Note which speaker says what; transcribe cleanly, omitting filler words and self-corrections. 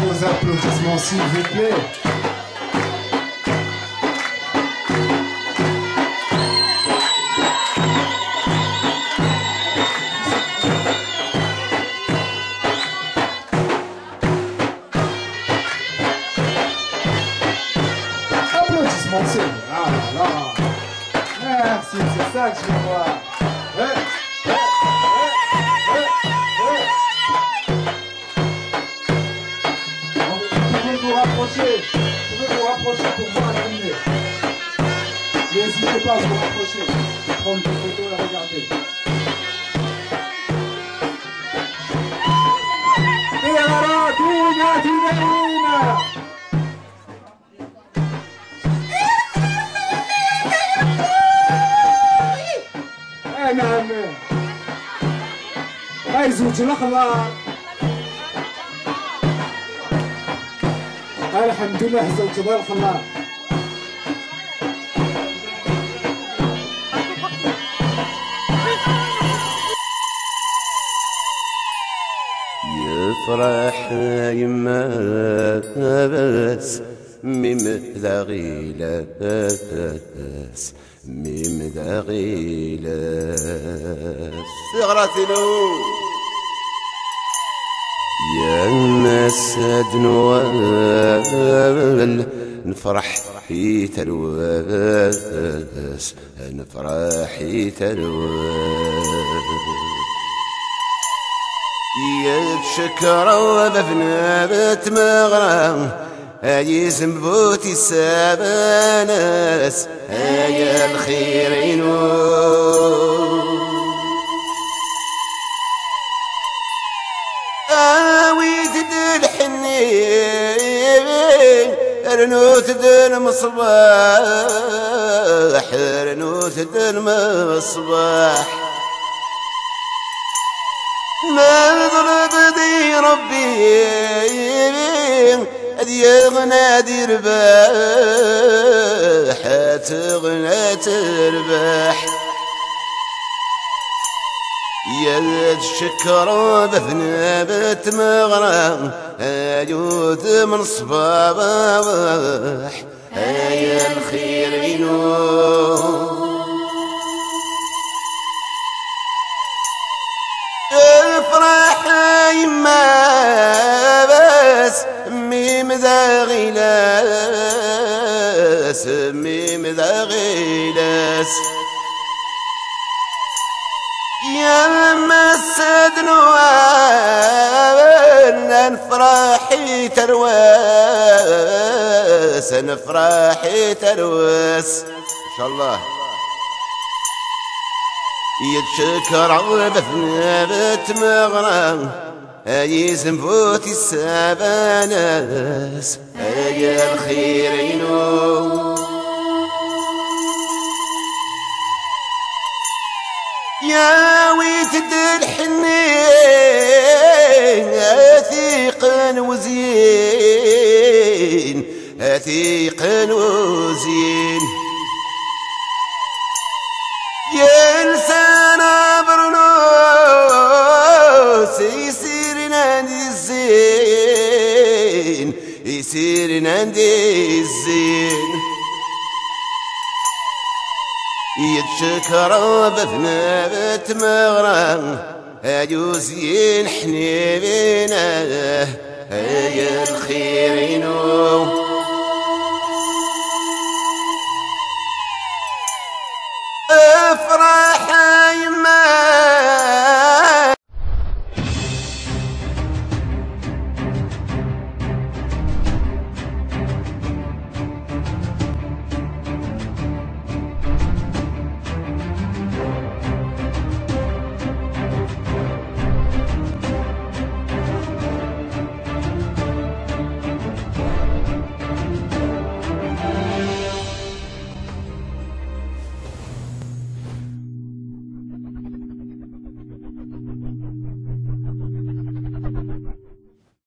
Speaker 1: Vos applaudissements s'il vous plaît. Applaudissements, c'est ah là là. Merci, c'est ça que je veux voir. Vous pouvez vous rapprocher pour voir la lumière. N'hésitez pas à vous rapprocher, prendre des photos et regarder. نعم هاي زوج الأخضر الحمد لله هزوا تبارك الله.
Speaker 2: يفرح يما بس ممذا غيلاس ممذا غيلاس غراتلو يا الناس دنوال نفرح في تلواس نفرح في تلواس يا بشكرة وبفنابت مغرام هاي زنبوتي الساباناس هاي الخيرين رنوت دن مصباح رنوت دن مصباح ما ضرب دي ربي ادي غنادي رباح تغنى ترباح يا الشكر بفنابت مغرام أجود من صباح يا الخير افرح يما بس ميم ذا غلاس ميم ذا غلاس يا مسد نوال نفرحي ترواس نفرحي ترواس ان شاء الله يتشكر بثنابت مغرام اي زنبوتي الساباناس اي الخيرين يا ويتد الحنين اثيق وزين اثيق وزين يا لسان برنوس يصير نادي الزين يصير نادي الزين يتشكر بثنابت مغرام عجوزين حنيبينا يا الخيرين افرح